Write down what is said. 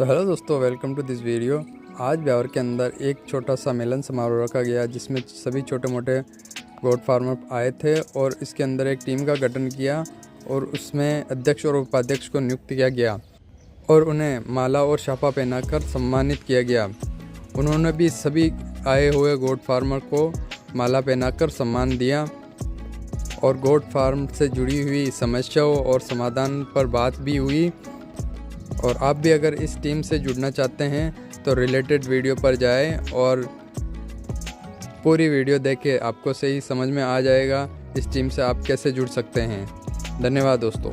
तो हेलो दोस्तों, welcome to this video. आज ब्यावर के अंदर एक छोटा सा मिलन समारोह रखा गया जिसमें सभी छोटे मोटे गोट फार्मर आए थे और इसके अंदर एक टीम का गठन किया और उसमें अध्यक्ष और उपाध्यक्ष को नियुक्त किया गया और उन्हें माला और छापा पहनाकर सम्मानित किया गया। उन्होंने भी सभी आए हुए गोट फार्मर को माला पहनाकर सम्मान दिया और गोट फार्म से जुड़ी हुई समस्याओं और समाधान पर बात भी हुई। और आप भी अगर इस टीम से जुड़ना चाहते हैं तो रिलेटेड वीडियो पर जाएं और पूरी वीडियो देखें, आपको सही समझ में आ जाएगा इस टीम से आप कैसे जुड़ सकते हैं। धन्यवाद दोस्तों।